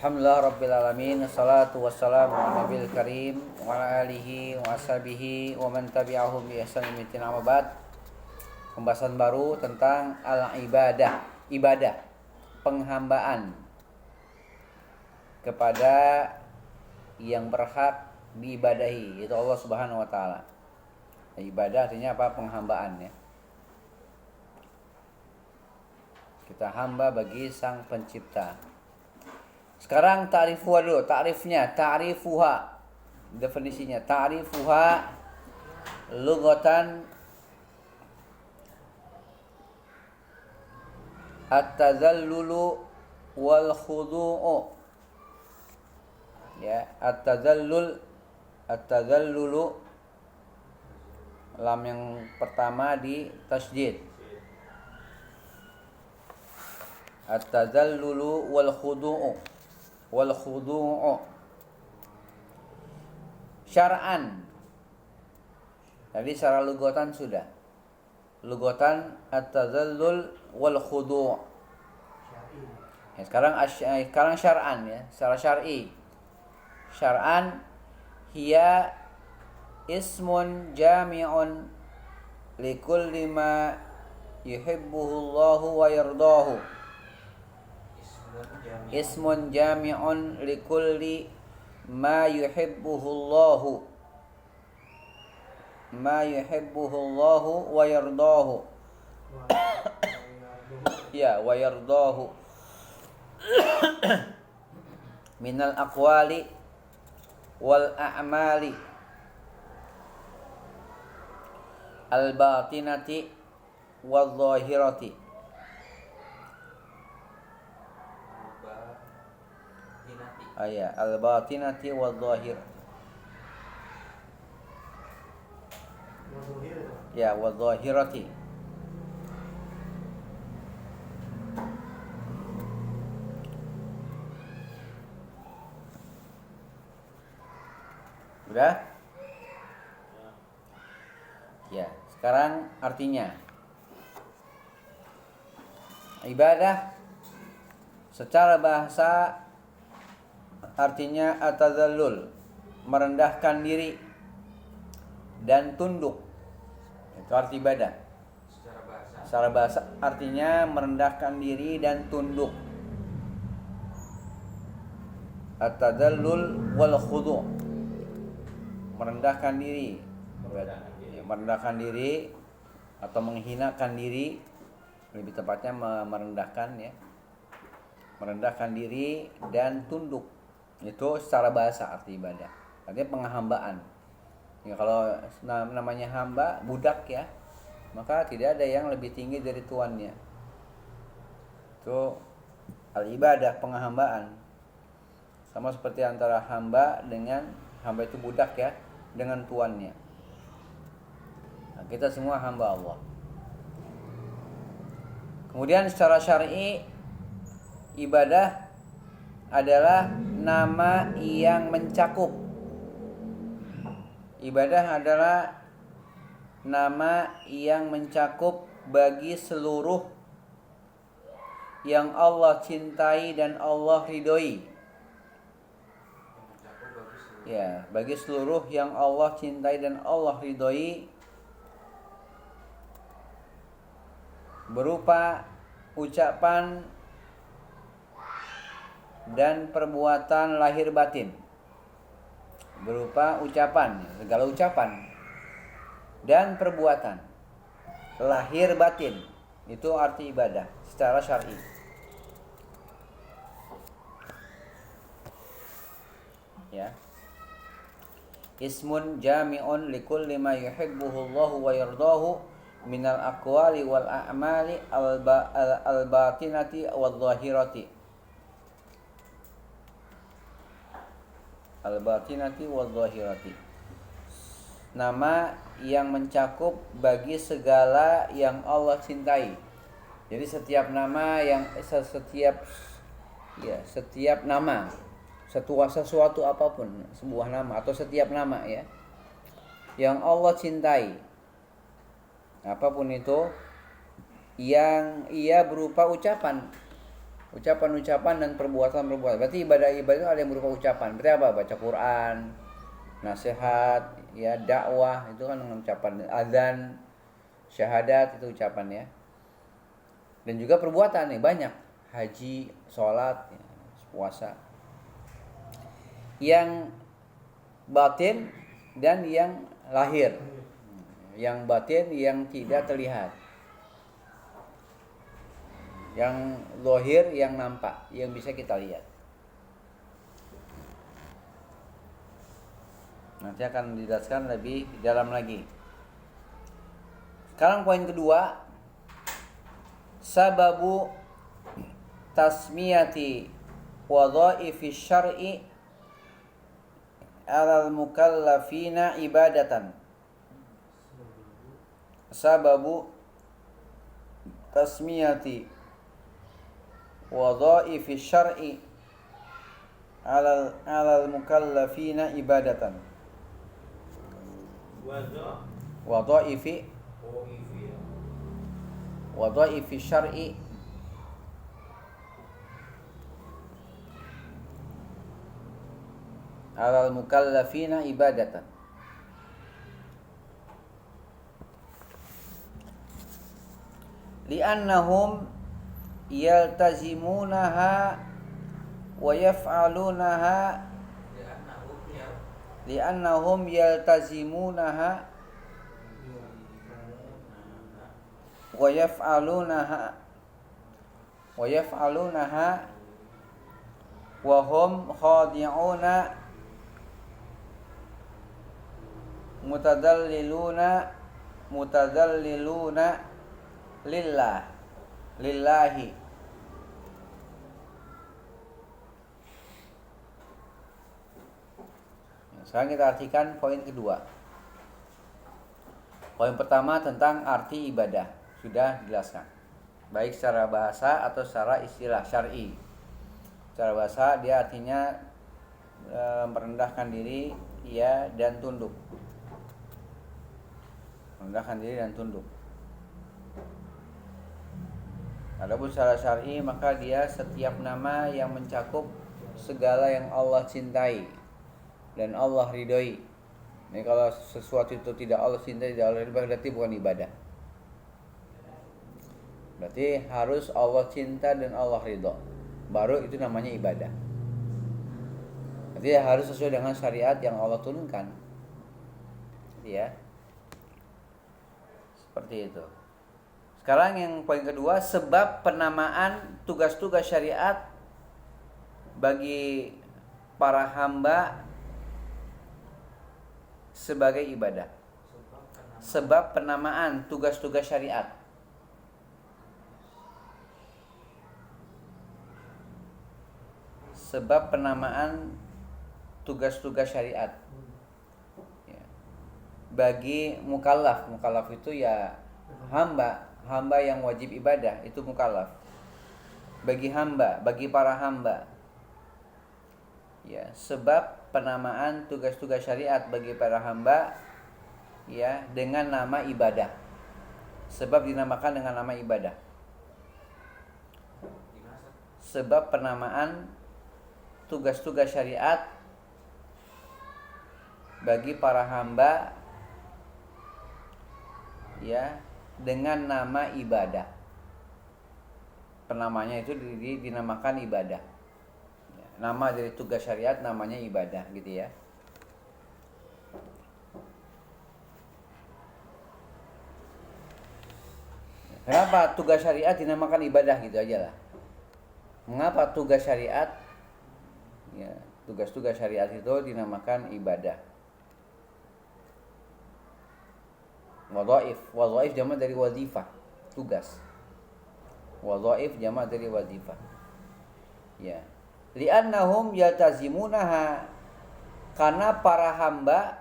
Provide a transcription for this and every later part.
Alhamdulillah Rabbil Alamin. Assalatu wassalamu ala nabil karim wa ala alihi wa ashabihi wa man tabi'ahum bi ihsan ila yaumil amma ba'd. Pembahasan baru tentang al-ibadah. Ibadah, penghambaan kepada yang berhak diibadahi, yaitu Allah Subhanahu wa taala. Ibadah artinya apa? Penghambaan ya. Kita hamba bagi Sang Pencipta. Sekarang ta'rifuha dulu, ta'rifnya, ta'rifuha. Definisinya, ta'rifuha lughatan at-tadhallulu wal khudu'u. Ya, at-tadhallulu lam yang pertama di tasydid. At-tadhallulu wal khudu'u. Wal khudu'u syar'an. Tadi secara lughatan sudah. Lughatan at-tadhallul wal khudu'. Ya, sekarang syar'an ya, secara syar'i. Syar'an hiya ismun jami'un likulli ma yuhibbuhu Allahu wa yardahu. Ismun jami'un likulli ma yuhibbuhu Allahu wa yardahu. Ya, wa yardahu minal aqwali wal a'mali al batinati wal zahirati. Al-batinati wal-zahir. Ya, wal-zahirati. Udah? Ya, sekarang artinya. Ibadah secara bahasa artinya atadzallul, merendahkan diri dan tunduk. Itu arti ibadah. Secara bahasa artinya merendahkan diri dan tunduk. Atadzallul wal khudu', merendahkan diri. Merendahkan diri atau menghinakan diri, lebih tepatnya merendahkan ya. Merendahkan diri dan tunduk. Itu secara bahasa arti ibadah. Artinya penghambaan. Ya, kalau namanya hamba, budak ya, maka tidak ada yang lebih tinggi dari tuannya. Itu al-ibadah, penghambaan. Sama seperti antara hamba itu budak ya, dengan tuannya. Nah, kita semua hamba Allah. Kemudian secara syar'i, ibadah adalah nama yang mencakup. Ibadah adalah nama yang mencakup bagi seluruh yang Allah cintai dan Allah ridhoi. Ya, bagi seluruh yang Allah cintai dan Allah ridhoi, berupa ucapan dan perbuatan lahir batin. Berupa ucapan, segala ucapan dan perbuatan lahir batin. Itu arti ibadah secara syar'i. Ya. Ismun jami'un likulli ma yuhibbuhu Allahu wa yardahu minal aqwali wal a'mali al batinati wal zahirati. Al-batinati wal-zahirati. Nama yang mencakup bagi segala yang Allah cintai. Jadi setiap nama yang setiap nama, sesuatu apapun, sebuah nama atau setiap nama ya, yang Allah cintai, apapun itu, yang ia berupa ucapan Ucapan-ucapan dan perbuatan-perbuatan. Berarti ibadah-ibadah itu ada yang berupa ucapan. Berarti apa? Baca Quran, nasihat, ya dakwah itu kan dengan ucapan. Azan, syahadat itu ucapan ya. Dan juga perbuatan nih banyak. Haji, sholat, ya, puasa. Yang batin dan yang lahir. Yang batin yang tidak terlihat. Yang zahir yang nampak, yang bisa kita lihat. Nanti akan dijelaskan lebih dalam lagi. Sekarang poin kedua, sababu tasmiyati wadhaifi syar'i 'alal mukallafina ibadatan. Sababu tasmiyati wadhaifi syar'i 'alal mukallafina ibadatan. Wadhaifi syar'i 'alal mukallafina ibadatan. Li'annahum yaltazimunaha wa yaf'alunaha li'annahum yaltazimunaha wa yaf'alunaha wa hum khadi'una mutadalliluna lillahi. Sekarang kita artikan poin kedua. Poin pertama tentang arti ibadah sudah dijelaskan, baik secara bahasa atau secara istilah syar'i. Secara bahasa dia artinya merendahkan diri ya dan tunduk. Merendahkan diri dan tunduk. Adapun secara syar'i maka dia setiap nama yang mencakup segala yang Allah cintai dan Allah ridhoi. Ini kalau sesuatu itu tidak Allah cintai, tidak Allah ridhoi, berarti bukan ibadah. Berarti harus Allah cinta dan Allah ridho, baru itu namanya ibadah. Berarti harus sesuai dengan syariat yang Allah turunkan. Ya. Seperti itu. Sekarang yang poin kedua, sebab penamaan tugas-tugas syariat bagi para hamba sebagai ibadah. Sebab penamaan tugas-tugas syariat. Sebab penamaan tugas-tugas syariat ya. Bagi mukallaf. Mukallaf itu ya hamba yang wajib ibadah, itu mukallaf. Bagi hamba, bagi para hamba ya, sebab penamaan tugas-tugas syariat bagi para hamba ya dengan nama ibadah. Sebab dinamakan dengan nama ibadah. Sebab penamaan tugas-tugas syariat bagi para hamba ya dengan nama ibadah. Penamanya itu dinamakan ibadah. Nama dari tugas syariat namanya ibadah gitu ya. Kenapa tugas syariat dinamakan ibadah gitu aja lah. Mengapa tugas syariat ya, tugas-tugas syariat itu dinamakan ibadah. Wadhaif jamak dari wazifah, tugas. Wadhaif jamak dari wazifah. Ya. Li'annahum yaltazimunaha, karena para hamba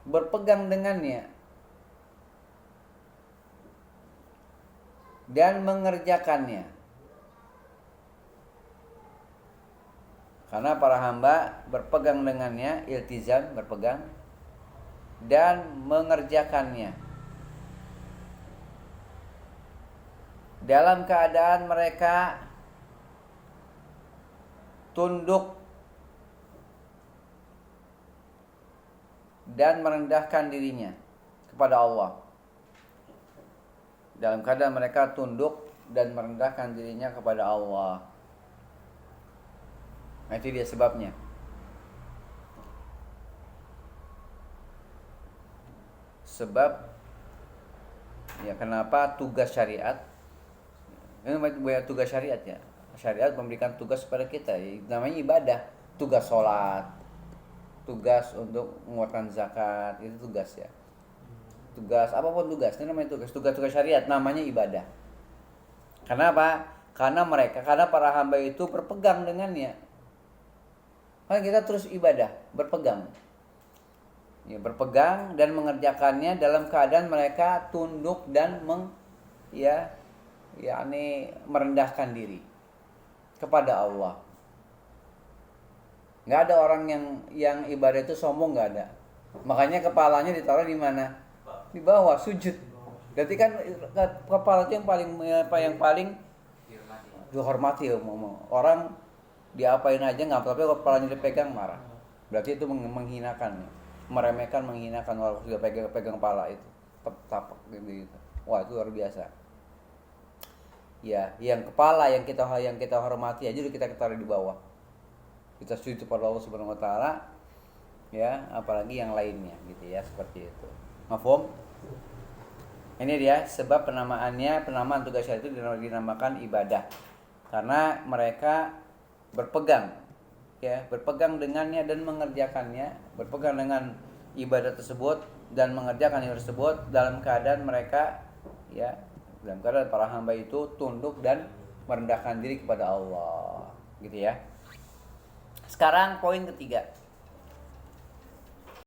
berpegang dengannya dan mengerjakannya. Karena para hamba berpegang dengannya, iltizam, berpegang, dan mengerjakannya. dalam keadaan mereka tunduk dan merendahkan dirinya kepada Allah. Dalam keadaan mereka tunduk dan merendahkan dirinya kepada Allah. Nah, itu dia sebabnya. Sebab ya kenapa tugas syariat? Ini banyak tugas syariat ya. Syariat memberikan tugas kepada kita, namanya ibadah. Tugas sholat, tugas untuk mengeluarkan zakat, itu tugas ya. Tugas apapun tugas, ini namanya tugas. Tugas-tugas syariat namanya ibadah. Kenapa? Karena para hamba itu berpegang dengannya. Maka kita terus ibadah, berpegang. Ya, berpegang dan mengerjakannya dalam keadaan mereka tunduk dan merendahkan diri kepada Allah. Nggak ada orang yang ibadah itu sombong, nggak ada. Makanya kepalanya ditaruh di mana? Di bawah, sujud. Berarti kan kepala itu yang paling dihormati. Orang diapain aja nggak, tapi kepalanya dipegang marah. Berarti itu menghinakan, meremehkan, menghinakan orang sudah pegang kepala itu, tapak gitu. Wah, itu luar biasa. Ya, yang kepala yang kita hormati aja kita taruh di bawah. Kita sujud kepada Allah Subhanahu wa taala, ya, apalagi yang lainnya gitu ya, seperti itu. Mafhum? Ini dia sebab penamaan tugas syariat itu dinamakan ibadah. Karena mereka berpegang dengannya dan mengerjakannya, berpegang dengan ibadah tersebut dan mengerjakan ibadah tersebut dalam keadaan mereka dalam keadaan para hamba itu tunduk dan merendahkan diri kepada Allah, gitu ya. Sekarang poin ketiga.